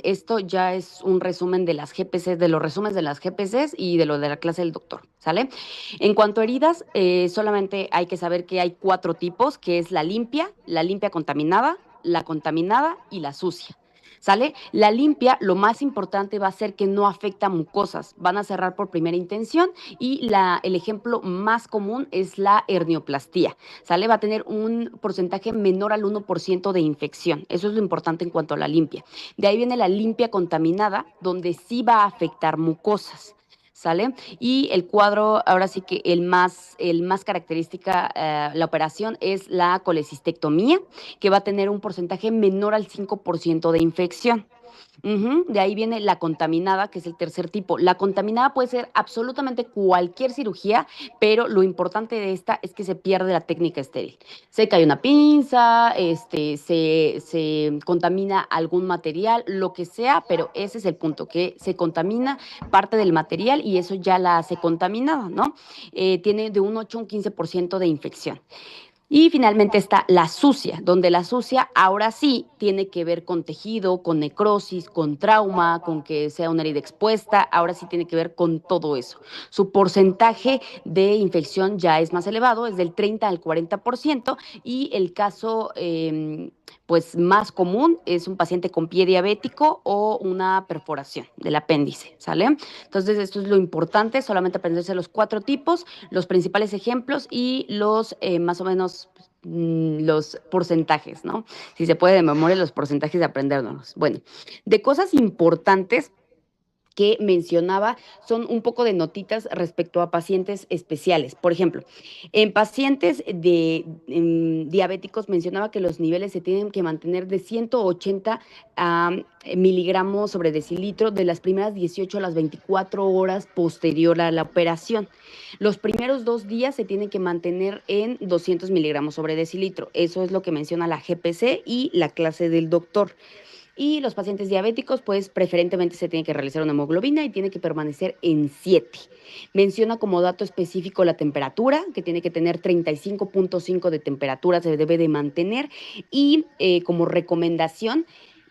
esto ya es un resumen de las GPCs, de los resúmenes de las GPCs y de lo de la clase del doctor, ¿sale? En cuanto a heridas, solamente hay que saber que hay 4 tipos, que es la limpia contaminada y la sucia. ¿Sale? La limpia, lo más importante va a ser que no afecta a mucosas, van a cerrar por primera intención y el ejemplo más común es la hernioplastía, ¿sale? Va a tener un porcentaje menor al 1% de infección, eso es lo importante en cuanto a la limpia. De ahí viene la limpia contaminada, donde sí va a afectar mucosas. ¿Sale? Y el cuadro, ahora sí que el más característica, la operación es la colecistectomía, que va a tener un porcentaje menor al 5% de infección. De ahí viene la contaminada, que es el tercer tipo. La contaminada puede ser absolutamente cualquier cirugía, pero lo importante de esta es que se pierde la técnica estéril. Se cae una pinza, se contamina algún material, lo que sea, pero ese es el punto, que se contamina parte del material y eso ya la hace contaminada, ¿no? Tiene de un 8 a un 15% de infección. Y finalmente está la sucia, donde la sucia ahora sí tiene que ver con tejido, con necrosis, con trauma, con que sea una herida expuesta, ahora sí tiene que ver con todo eso. Su porcentaje de infección ya es más elevado, es del 30 al 40%, y el caso pues más común es un paciente con pie diabético o una perforación del apéndice, ¿sale? Entonces esto es lo importante, solamente aprenderse los 4 tipos, los principales ejemplos y los más o menos los porcentajes, ¿no? Si se puede de memoria, los porcentajes de aprendernos. Bueno, de cosas importantes que mencionaba son un poco de notitas respecto a pacientes especiales. Por ejemplo, en pacientes diabéticos mencionaba que los niveles se tienen que mantener de 180 miligramos sobre decilitro de las primeras 18 a las 24 horas posterior a la operación. Los primeros 2 días se tienen que mantener en 200 miligramos sobre decilitro. Eso es lo que menciona la GPC y la clase del doctor. Y los pacientes diabéticos, pues preferentemente se tiene que realizar una hemoglobina y tiene que permanecer en 7. Menciona como dato específico la temperatura, que tiene que tener 35.5 de temperatura, se debe de mantener. Y como recomendación,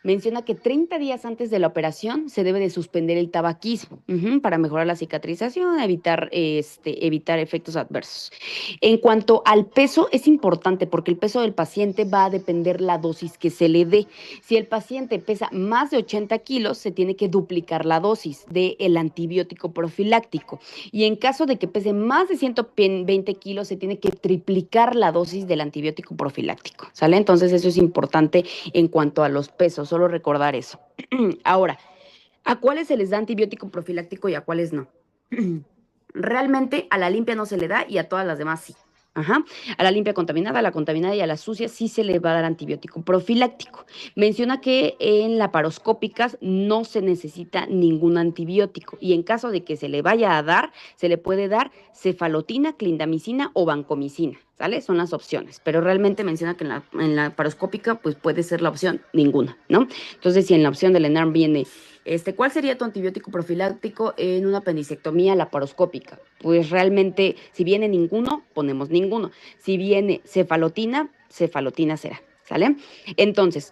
menciona que 30 días antes de la operación se debe de suspender el tabaquismo para mejorar la cicatrización, evitar efectos adversos. En cuanto al peso, es importante porque el peso del paciente va a depender la dosis que se le dé. Si el paciente pesa más de 80 kilos, se tiene que duplicar la dosis del antibiótico profiláctico. Y en caso de que pese más de 120 kilos, se tiene que triplicar la dosis del antibiótico profiláctico. ¿Sale? Entonces eso es importante en cuanto a los pesos, solo recordar eso. Ahora, ¿a cuáles se les da antibiótico profiláctico y a cuáles no? Realmente a la limpia no se le da y a todas las demás sí. Ajá. A la limpia contaminada, a la contaminada y a la sucia sí se le va a dar antibiótico profiláctico. Menciona que en laparoscópicas no se necesita ningún antibiótico y en caso de que se le vaya a dar, se le puede dar cefalotina, clindamicina o vancomicina, ¿sale? Son las opciones, pero realmente menciona que en la laparoscópica pues puede ser la opción ninguna, ¿no? Entonces, si en la opción del ENARM viene ¿cuál sería tu antibiótico profiláctico en una apendicectomía laparoscópica? Pues realmente, si viene ninguno, ponemos ninguno. Si viene cefalotina, cefalotina será, ¿sale? Entonces,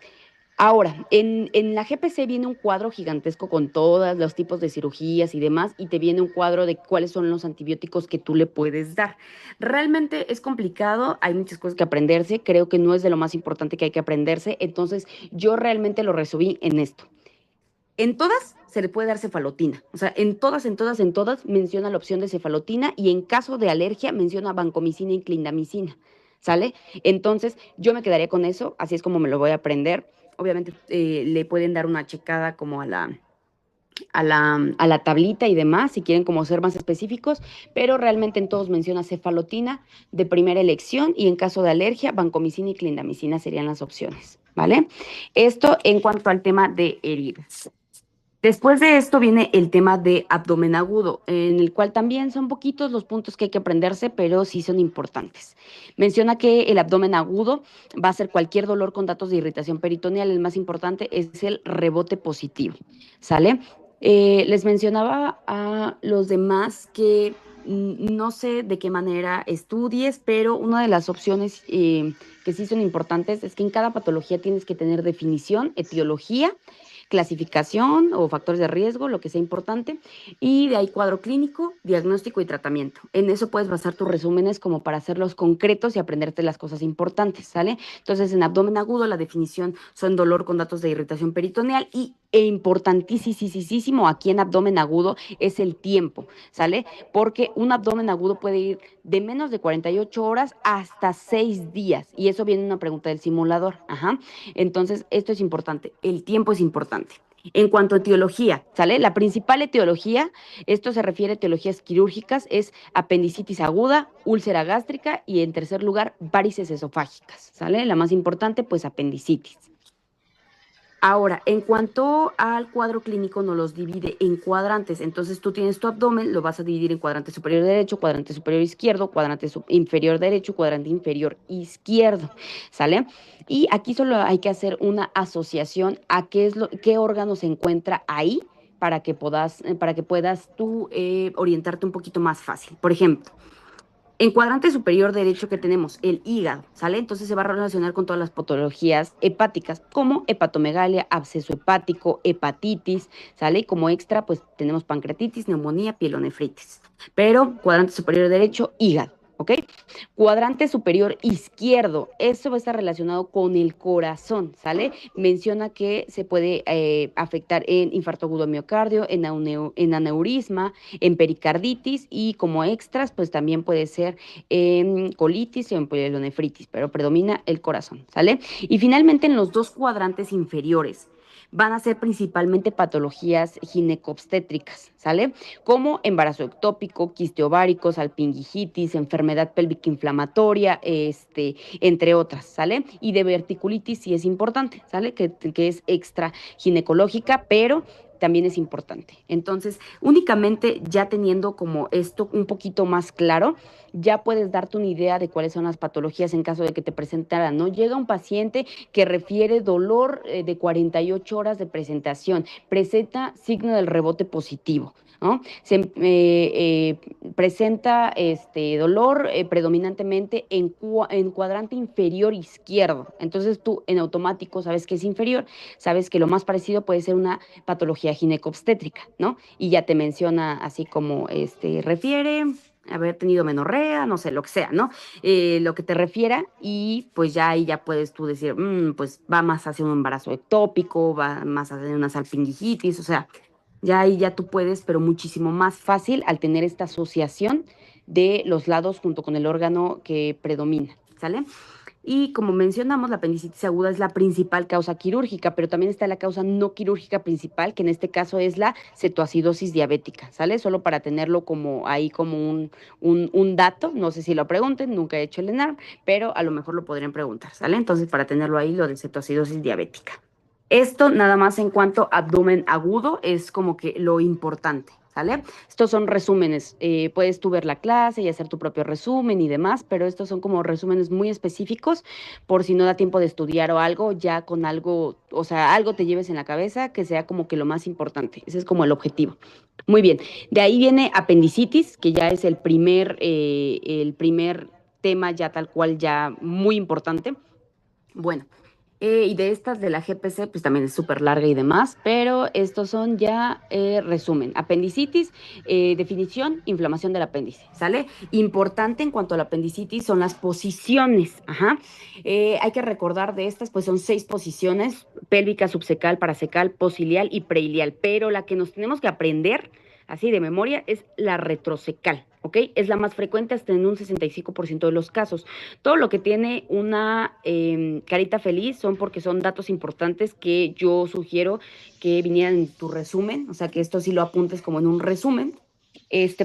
ahora, en la GPC viene un cuadro gigantesco con todos los tipos de cirugías y demás, y te viene un cuadro de cuáles son los antibióticos que tú le puedes dar. Realmente es complicado, hay muchas cosas que aprenderse, creo que no es de lo más importante que hay que aprenderse, entonces yo realmente lo resumí en esto. En todas se le puede dar cefalotina, o sea, en todas menciona la opción de cefalotina y en caso de alergia menciona vancomicina y clindamicina, ¿sale? Entonces yo me quedaría con eso, así es como me lo voy a aprender. Obviamente le pueden dar una checada como a la tablita y demás, si quieren como ser más específicos, pero realmente en todos menciona cefalotina de primera elección y en caso de alergia, vancomicina y clindamicina serían las opciones, ¿vale? Esto en cuanto al tema de heridas. Después de esto viene el tema de abdomen agudo, en el cual también son poquitos los puntos que hay que aprenderse, pero sí son importantes. Menciona que el abdomen agudo va a ser cualquier dolor con datos de irritación peritoneal. El más importante es el rebote positivo, ¿sale? Les mencionaba a los demás que no sé de qué manera estudies, pero una de las opciones que sí son importantes es que en cada patología tienes que tener definición, etiología, clasificación o factores de riesgo, lo que sea importante, y de ahí cuadro clínico, diagnóstico y tratamiento. En eso puedes basar tus resúmenes como para hacerlos concretos y aprenderte las cosas importantes, ¿sale? Entonces, en abdomen agudo, la definición son dolor con datos de irritación peritoneal e importantísimo aquí en abdomen agudo es el tiempo, ¿sale? Porque un abdomen agudo puede ir de menos de 48 horas hasta 6 días, y eso viene en una pregunta del simulador, ajá. Entonces, esto es importante, el tiempo es importante. En cuanto a etiología, ¿sale? La principal etiología, esto se refiere a etiologías quirúrgicas, es apendicitis aguda, úlcera gástrica y en tercer lugar, varices esofágicas, ¿sale? La más importante, pues apendicitis. Ahora, en cuanto al cuadro clínico, nos los divide en cuadrantes. Entonces, tú tienes tu abdomen, lo vas a dividir en cuadrante superior derecho, cuadrante superior izquierdo, cuadrante inferior derecho, cuadrante inferior izquierdo, ¿sale? Y aquí solo hay que hacer una asociación a qué órgano se encuentra ahí para que puedas tú orientarte un poquito más fácil. Por ejemplo, en cuadrante superior derecho que tenemos el hígado, ¿sale? Entonces se va a relacionar con todas las patologías hepáticas, como hepatomegalia, absceso hepático, hepatitis, ¿sale? Y como extra, pues tenemos pancreatitis, neumonía, pielonefritis. Pero cuadrante superior derecho, hígado, ¿ok? Cuadrante superior izquierdo, eso va a estar relacionado con el corazón, ¿sale? Menciona que se puede afectar en infarto agudo de miocardio, en aneurisma, en pericarditis y como extras, pues también puede ser en colitis o en pielonefritis, pero predomina el corazón, ¿sale? Y finalmente en los dos cuadrantes inferiores van a ser principalmente patologías ginecobstétricas, ¿sale? Como embarazo ectópico, quiste ovárico, salpingitis, enfermedad pélvica inflamatoria, entre otras, ¿sale? Y de verticulitis sí es importante, ¿sale? Que es extra ginecológica, pero también es importante. Entonces, únicamente ya teniendo como esto un poquito más claro, ya puedes darte una idea de cuáles son las patologías en caso de que te presentara, ¿no? Llega un paciente que refiere dolor de 48 horas de presentación, presenta signo del rebote positivo, ¿no? Presenta dolor predominantemente en cuadrante inferior izquierdo. Entonces tú en automático sabes que es inferior, sabes que lo más parecido puede ser una patología ginecobstétrica, ¿no? Y ya te menciona así como refiere haber tenido menorrea, no sé, lo que sea, ¿no? Lo que te refiera y pues ya ahí ya puedes tú decir, pues va más hacia un embarazo ectópico, va más hacia una salpingitis, o sea, ya ahí ya tú puedes, pero muchísimo más fácil al tener esta asociación de los lados junto con el órgano que predomina, ¿sale? Y como mencionamos, la apendicitis aguda es la principal causa quirúrgica, pero también está la causa no quirúrgica principal, que en este caso es la cetoacidosis diabética, ¿sale? Solo para tenerlo como ahí como un dato, no sé si lo pregunten, nunca he hecho el ENARM, pero a lo mejor lo podrían preguntar, ¿sale? Entonces, para tenerlo ahí, lo de cetoacidosis diabética. Esto nada más en cuanto a abdomen agudo es como que lo importante, ¿sale? Estos son resúmenes. Puedes tú ver la clase y hacer tu propio resumen y demás, pero estos son como resúmenes muy específicos por si no da tiempo de estudiar o algo, ya con algo, o sea, algo te lleves en la cabeza que sea como que lo más importante. Ese es como el objetivo. Muy bien. De ahí viene apendicitis, que ya es el primer tema ya tal cual ya muy importante. Bueno, y de estas de la GPC, pues también es súper larga y demás, pero estos son ya resumen. Apendicitis, definición, inflamación del apéndice, ¿sale? Importante en cuanto a la apendicitis son las posiciones, ajá. Hay que recordar de estas, pues son 6 posiciones, pélvica, subsecal, parasecal, posilial y preilial, pero la que nos tenemos que aprender así de memoria es la retrosecal, ¿ok? Es la más frecuente hasta en un 65% de los casos. Todo lo que tiene una carita feliz son porque son datos importantes que yo sugiero que vinieran en tu resumen, o sea que esto sí lo apuntes como en un resumen,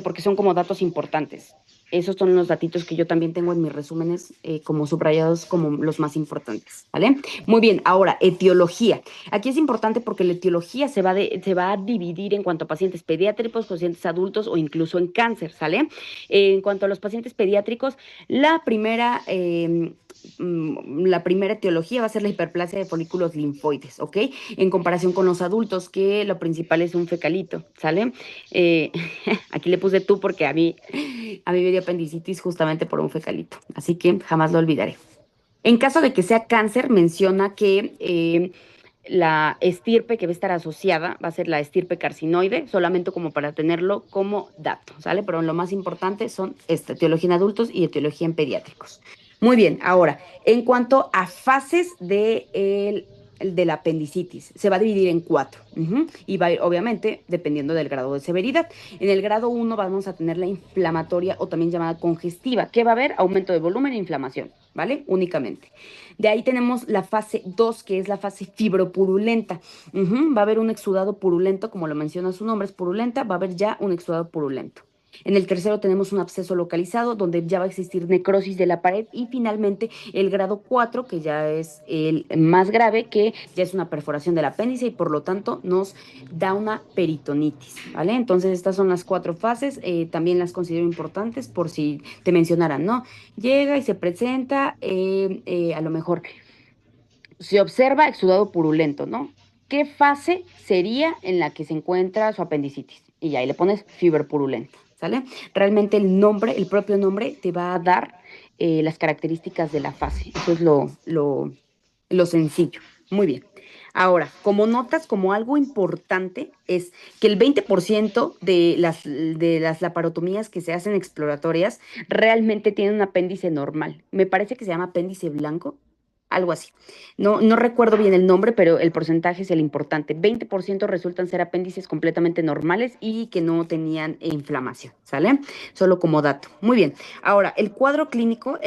porque son como datos importantes. Esos son los datitos que yo también tengo en mis resúmenes como subrayados como los más importantes, ¿vale? Muy bien, ahora, etiología. Aquí es importante porque la etiología se va a dividir en cuanto a pacientes pediátricos, pacientes adultos o incluso en cáncer, ¿sale? En cuanto a los pacientes pediátricos, la primera etiología va a ser la hiperplasia de folículos linfoides, ¿ok? En comparación con los adultos, que lo principal es un fecalito, ¿sale? Aquí le puse tú porque a mí me dio apendicitis justamente por un fecalito, así que jamás lo olvidaré. En caso de que sea cáncer, menciona que la estirpe que va a estar asociada va a ser la estirpe carcinoide, solamente como para tenerlo como dato, ¿sale? Pero lo más importante son etiología en adultos y etiología en pediátricos. Muy bien, ahora, en cuanto a fases de la apendicitis, se va a dividir en cuatro. Y va a ir, obviamente, dependiendo del grado de severidad. En el grado 1 vamos a tener la inflamatoria o también llamada congestiva, que va a haber aumento de volumen e inflamación, ¿vale? Únicamente. De ahí tenemos la fase 2, que es la fase fibropurulenta. Va a haber un exudado purulento, como lo menciona su nombre, es purulenta, va a haber ya un exudado purulento. En el tercero tenemos un absceso localizado, donde ya va a existir necrosis de la pared. Y finalmente el grado 4, que ya es el más grave, que ya es una perforación del apéndice y por lo tanto nos da una peritonitis, ¿vale? Entonces estas son las cuatro fases, también las considero importantes por si te mencionaran, ¿no? Llega y se presenta, a lo mejor se observa exudado purulento, ¿no? ¿Qué fase sería en la que se encuentra su apendicitis? Y ahí le pones fiebre purulenta, ¿sale? Realmente el nombre, el propio nombre, te va a dar las características de la fase. Eso es lo sencillo. Muy bien. Ahora, como notas, como algo importante, es que el 20% de las laparotomías que se hacen exploratorias realmente tienen un apéndice normal. Me parece que se llama apéndice blanco, algo así. No recuerdo bien el nombre, pero el porcentaje es el importante. 20% resultan ser apéndices completamente normales y que no tenían inflamación, ¿sale? Solo como dato. Muy bien. Ahora, el cuadro clínico,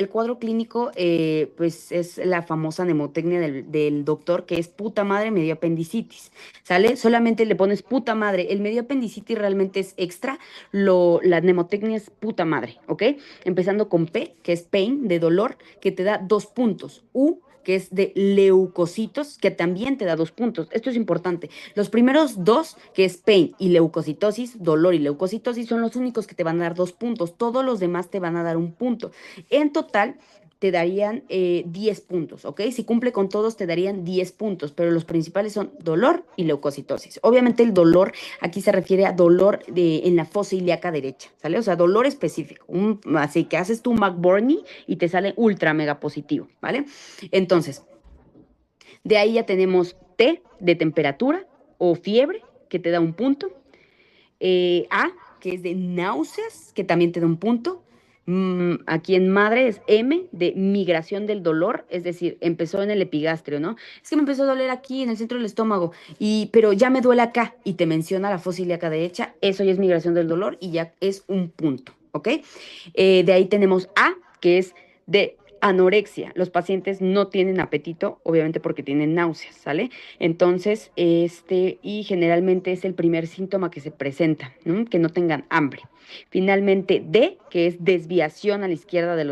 pues es la famosa mnemotecnia del doctor, que es puta madre, me dio apendicitis, ¿sale? Solamente le pones puta madre. El medio apendicitis realmente es extra, la mnemotecnia es puta madre, ¿ok? Empezando con P, que es pain, de dolor, que te da 2 puntos. U, que es de leucocitos, que también te da 2 puntos. Esto es importante. Los primeros dos, que es pain y leucocitosis, dolor y leucocitosis, son los únicos que te van a dar 2 puntos. Todos los demás te van a dar 1 punto. En total, te darían 10 puntos, ¿ok? Si cumple con todos, te darían 10 puntos, pero los principales son dolor y leucocitosis. Obviamente el dolor aquí se refiere a dolor en la fosa ilíaca derecha, ¿sale? O sea, dolor específico. Así que haces tu McBurney y te sale ultra mega positivo, ¿vale? Entonces, de ahí ya tenemos T de temperatura o fiebre, que te da 1 punto. A, que es de náuseas, que también te da 1 punto. Aquí en madre es M de migración del dolor, es decir, empezó en el epigastrio, ¿no? Es que me empezó a doler aquí en el centro del estómago, pero ya me duele acá y te menciona la fosa ilíaca derecha, eso ya es migración del dolor y ya es 1 punto, ¿ok? De ahí tenemos A, que es de anorexia. Los pacientes no tienen apetito, obviamente porque tienen náuseas, ¿sale? Entonces, y generalmente es el primer síntoma que se presenta, ¿no? Que no tengan hambre. Finalmente, D, que es desviación a la izquierda de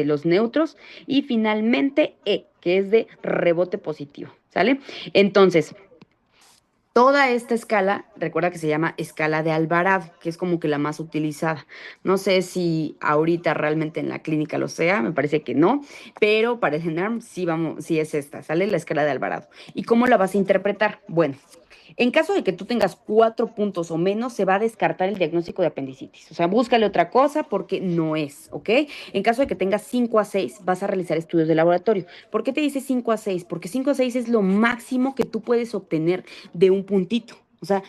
los neutros. Y finalmente, E, que es de rebote positivo, ¿sale? Entonces, toda esta escala, recuerda que se llama escala de Alvarado, que es como que la más utilizada. No sé si ahorita realmente en la clínica lo sea, me parece que no, pero para el GENARM sí, vamos, sí es esta, sale la escala de Alvarado. ¿Y cómo la vas a interpretar? Bueno, en caso de que tú tengas 4 puntos o menos, se va a descartar el diagnóstico de apendicitis. O sea, búscale otra cosa porque no es, ¿ok? En caso de que tengas 5 a 6, vas a realizar estudios de laboratorio. ¿Por qué te dice 5 a 6? Porque 5 a 6 es lo máximo que tú puedes obtener de un puntito. O sea,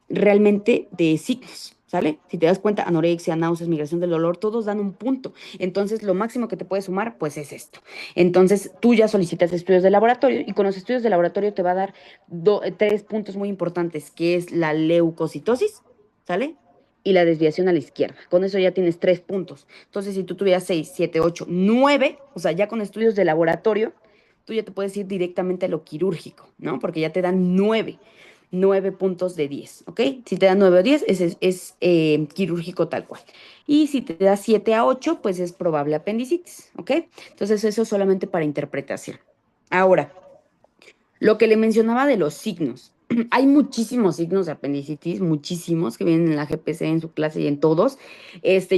realmente de signos. ¿Sale? Si te das cuenta, anorexia, náuseas, migración del dolor, todos dan 1 punto. Entonces, lo máximo que te puede sumar, pues es esto. Entonces, tú ya solicitas estudios de laboratorio y con los estudios de laboratorio te va a dar 3 puntos muy importantes, que es la leucocitosis, ¿sale? Y la desviación a la izquierda. Con eso ya tienes 3 puntos. Entonces, si tú tuvieras 6, 7, 8, 9, o sea, ya con estudios de laboratorio, tú ya te puedes ir directamente a lo quirúrgico, ¿no? Porque ya te dan 9 puntos de 10, ¿ok? Si te da 9 o 10, es quirúrgico tal cual. Y si te da 7 a 8, pues es probable apendicitis, ¿ok? Entonces eso es solamente para interpretación. Ahora, lo que le mencionaba de los signos. Hay muchísimos signos de apendicitis, muchísimos que vienen en la GPC, en su clase y en todos.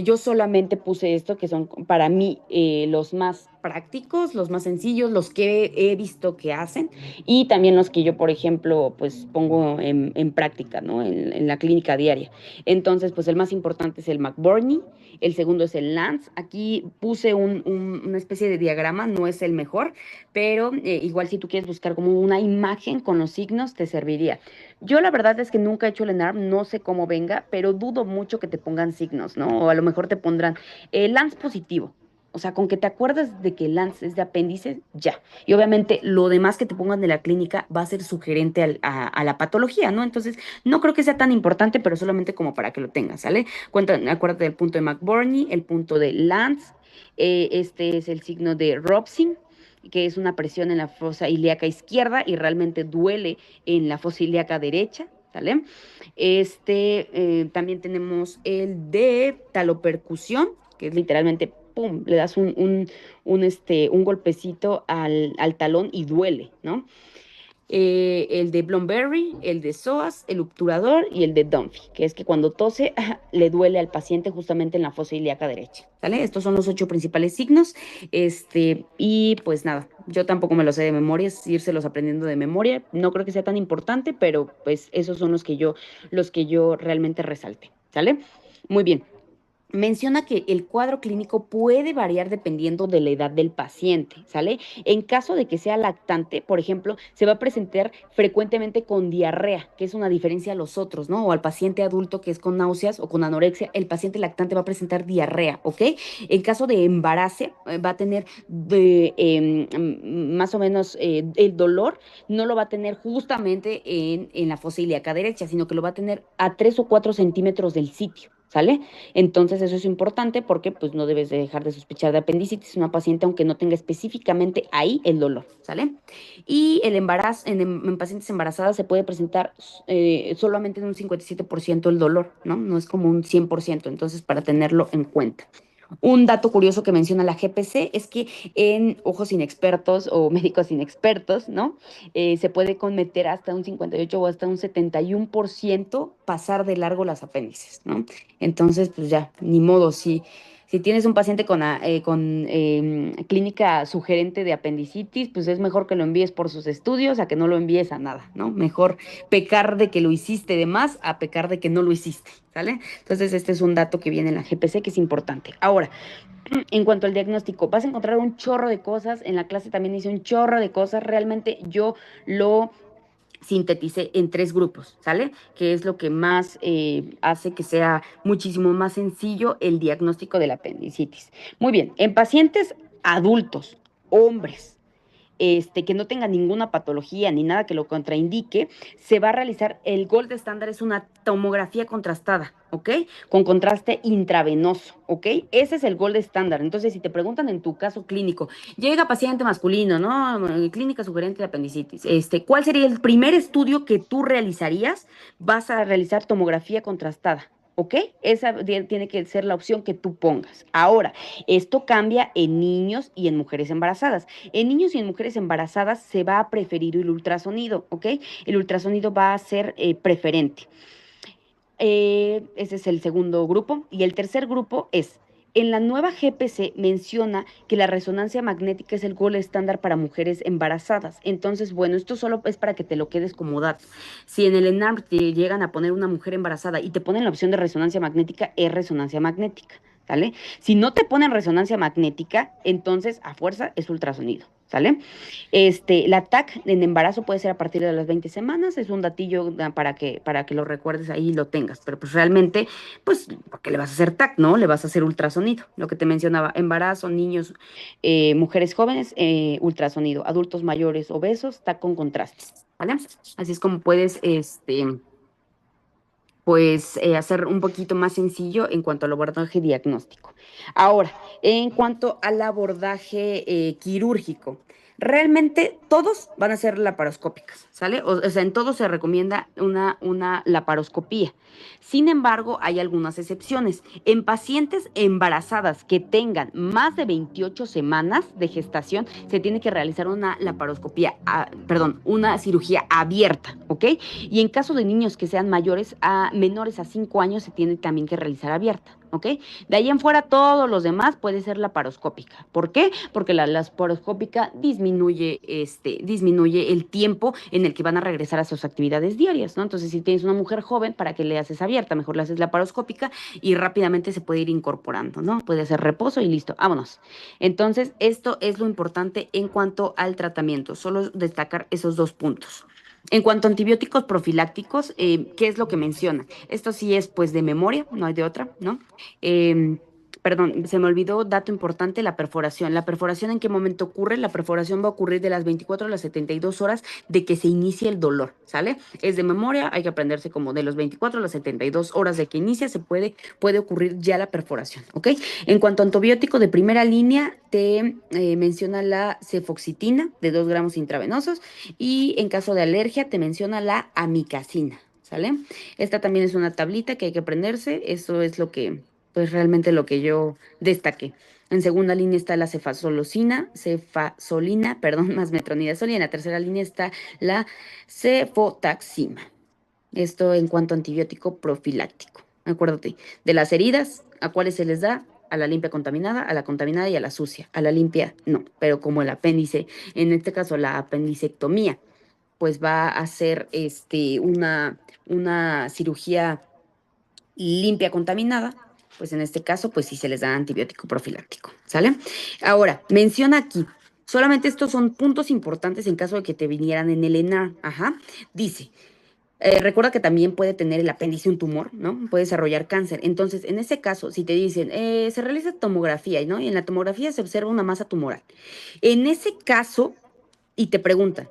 Yo solamente puse esto, que son para mí los más prácticos, los más sencillos, los que he visto que hacen y también los que yo, por ejemplo, pues pongo en práctica, ¿no? En la clínica diaria. Entonces, pues el más importante es el McBurney, el segundo es el Lance. Aquí puse una especie de diagrama, no es el mejor, pero igual si tú quieres buscar como una imagen con los signos, te serviría. Yo la verdad es que nunca he hecho el ENARM, no sé cómo venga, pero dudo mucho que te pongan signos, ¿no? O a lo mejor te pondrán Lance positivo. O sea, con que te acuerdas de que el Lance es de apéndice, ya. Y obviamente lo demás que te pongan de la clínica va a ser sugerente a la patología, ¿no? Entonces, no creo que sea tan importante, pero solamente como para que lo tengas, ¿sale? Acuérdate del punto de McBurney, el punto de Lance, este es el signo de Robson, que es una presión en la fosa ilíaca izquierda y realmente duele en la fosa ilíaca derecha, ¿sale? También tenemos el de talopercusión, que es literalmente, pum, le das un golpecito al talón y duele, ¿no? El de Blomberry, el de psoas, el obturador y el de Dunphy, que es que cuando tose le duele al paciente justamente en la fosa ilíaca derecha, ¿vale? Estos son los 8 principales signos, y pues nada, yo tampoco me los sé de memoria, es írselos aprendiendo de memoria, no creo que sea tan importante, pero pues esos son los que yo realmente resalte, ¿sale? Muy bien. Menciona que el cuadro clínico puede variar dependiendo de la edad del paciente, ¿sale? En caso de que sea lactante, por ejemplo, se va a presentar frecuentemente con diarrea, que es una diferencia a los otros, ¿no? O al paciente adulto que es con náuseas o con anorexia, el paciente lactante va a presentar diarrea, ¿ok? En caso de embarazo, va a tener más o menos el dolor, no lo va a tener justamente en la fosa ilíaca derecha, sino que lo va a tener a 3 o 4 centímetros del sitio, ¿sale? Entonces eso es importante porque pues no debes de dejar de sospechar de apendicitis en una paciente aunque no tenga específicamente ahí el dolor, ¿sale? Y el embarazo, en pacientes embarazadas se puede presentar solamente en un 57% el dolor, ¿no? No es como un 100%, entonces para tenerlo en cuenta. Un dato curioso que menciona la GPC es que en ojos inexpertos o médicos inexpertos, ¿no? Se puede cometer hasta un 58 o hasta un 71% pasar de largo las apéndices, ¿no? Entonces, pues ya, ni modo, si tienes un paciente con clínica sugerente de apendicitis, pues es mejor que lo envíes por sus estudios a que no lo envíes a nada, ¿no? Mejor pecar de que lo hiciste de más a pecar de que no lo hiciste, ¿sale? Entonces, este es un dato que viene en la GPC que es importante. Ahora, en cuanto al diagnóstico, vas a encontrar un chorro de cosas, en la clase también hice un chorro de cosas, realmente yo lo sinteticé en 3 grupos, ¿sale? Que es lo que más hace que sea muchísimo más sencillo el diagnóstico de la apendicitis. Muy bien, en pacientes adultos, hombres, que no tenga ninguna patología ni nada que lo contraindique, se va a realizar, el gold estándar es una tomografía contrastada, ¿ok? Con contraste intravenoso, ¿ok? Ese es el gold estándar. Entonces, si te preguntan en tu caso clínico, llega paciente masculino, ¿no? Clínica sugerente de apendicitis, ¿cuál sería el primer estudio que tú realizarías? Vas a realizar tomografía contrastada. ¿Ok? Esa tiene que ser la opción que tú pongas. Ahora, esto cambia en niños y en mujeres embarazadas. En niños y en mujeres embarazadas se va a preferir el ultrasonido, ¿ok? El ultrasonido va a ser preferente. Ese es el segundo grupo. Y el tercer grupo es, en la nueva GPC menciona que la resonancia magnética es el gol estándar para mujeres embarazadas. Entonces, bueno, esto solo es para que te lo quedes como dato. Si en el ENARM te llegan a poner una mujer embarazada y te ponen la opción de resonancia magnética, es resonancia magnética, ¿sale? Si no te ponen resonancia magnética, entonces a fuerza es ultrasonido, ¿sale? La TAC en embarazo puede ser a partir de las 20 semanas, es un datillo para que lo recuerdes ahí y lo tengas, pero pues realmente, pues, ¿por qué le vas a hacer TAC, no? Le vas a hacer ultrasonido, lo que te mencionaba, embarazo, niños, mujeres jóvenes, ultrasonido, adultos mayores, obesos, TAC con contrastes, ¿vale? Así es como puedes, pues hacer un poquito más sencillo en cuanto al abordaje diagnóstico. Ahora, en cuanto al abordaje quirúrgico, realmente todos van a ser laparoscópicas, ¿sale? O sea, en todos se recomienda una laparoscopía. Sin embargo, hay algunas excepciones. En pacientes embarazadas que tengan más de 28 semanas de gestación, se tiene que realizar una laparoscopía, perdón, una cirugía abierta, ¿ok? Y en caso de niños que sean menores a 5 años, se tiene también que realizar abierta. ¿ok? De ahí en fuera, todos los demás puede ser laparoscópica. ¿Por qué? Porque la laparoscópica disminuye el tiempo en el que van a regresar a sus actividades diarias, ¿no? Entonces, si tienes una mujer joven, ¿para qué le haces abierta? Mejor le haces laparoscópica y rápidamente se puede ir incorporando, ¿no? Puede hacer reposo y listo, vámonos. Entonces, esto es lo importante en cuanto al tratamiento, solo destacar esos dos puntos. En cuanto a antibióticos profilácticos, ¿qué es lo que menciona? Esto sí es pues de memoria, no hay de otra, ¿no? Eh, Perdón, se me olvidó dato importante, la perforación. ¿La perforación en qué momento ocurre? La perforación va a ocurrir de las 24 a las 72 horas de que se inicie el dolor, ¿sale? Es de memoria, hay que aprenderse como de los 24 a las 72 horas de que inicia, puede ocurrir ya la perforación, ¿ok? En cuanto a antibiótico de primera línea, te menciona la cefoxitina de 2 gramos intravenosos y en caso de alergia te menciona la amicacina, ¿sale? Esta también es una tablita que hay que aprenderse, eso es lo que, pues realmente lo que yo destaqué. En segunda línea está la cefazolina, perdón, más metronidazol, y en la tercera línea está la cefotaxima. Esto en cuanto a antibiótico profiláctico. Acuérdate, de las heridas, ¿a cuáles se les da? A la limpia contaminada, a la contaminada y a la sucia. A la limpia no, pero como el apéndice, en este caso la apendicectomía, pues va a ser una cirugía limpia contaminada, pues en este caso, pues sí se les da antibiótico profiláctico, ¿sale? Ahora, menciona aquí, solamente estos son puntos importantes en caso de que te vinieran en el ENAR, ajá, dice, recuerda que también puede tener el apéndice un tumor, ¿no? Puede desarrollar cáncer. Entonces, en ese caso, si te dicen, se realiza tomografía, ¿no? Y en la tomografía se observa una masa tumoral. En ese caso, y te preguntan,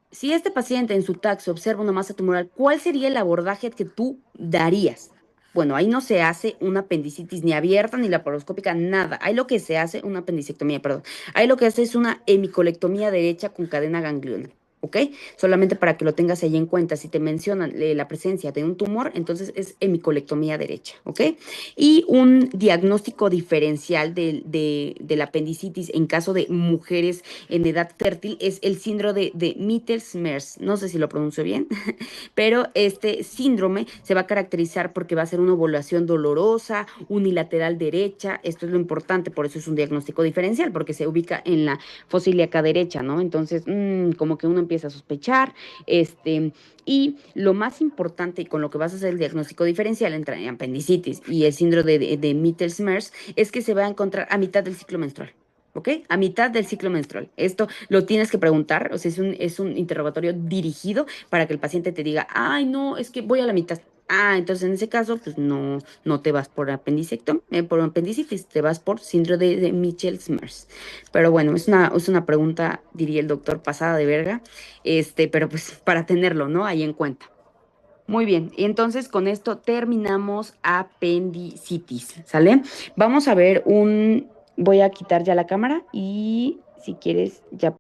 si este paciente en su TAC se observa una masa tumoral, ¿cuál sería el abordaje que tú darías? Bueno, ahí no se hace una apendicitis ni abierta ni laparoscópica, nada. Ahí lo que se hace, una apendicectomía, perdón. Ahí lo que hace es una hemicolectomía derecha con cadena ganglional. ¿Ok? Solamente para que lo tengas ahí en cuenta. Si te mencionan la presencia de un tumor, entonces es hemicolectomía derecha. ¿Ok? Y un diagnóstico diferencial de la apendicitis en caso de mujeres en edad fértil es el síndrome de Mittels-Mers. No sé si lo pronuncio bien, pero este síndrome se va a caracterizar porque va a ser una ovulación dolorosa, unilateral derecha. Esto es lo importante, por eso es un diagnóstico diferencial, porque se ubica en la fosa ilíaca derecha, ¿no? Entonces, como que uno empieza a sospechar, y lo más importante y con lo que vas a hacer el diagnóstico diferencial entre apendicitis y el síndrome de Mittels-Mers es que se va a encontrar a mitad del ciclo menstrual. ¿Ok? A mitad del ciclo menstrual. Esto lo tienes que preguntar, o sea, es un interrogatorio dirigido para que el paciente te diga, ay, no, es que voy a la mitad. Ah, entonces en ese caso, pues no te vas por por apendicitis, te vas por síndrome de Michels-Mers. Pero bueno, es una pregunta, diría el doctor, pasada de verga, pero pues para tenerlo, ¿no? Ahí en cuenta. Muy bien, y entonces con esto terminamos apendicitis, ¿sale? Vamos a ver voy a quitar ya la cámara y si quieres ya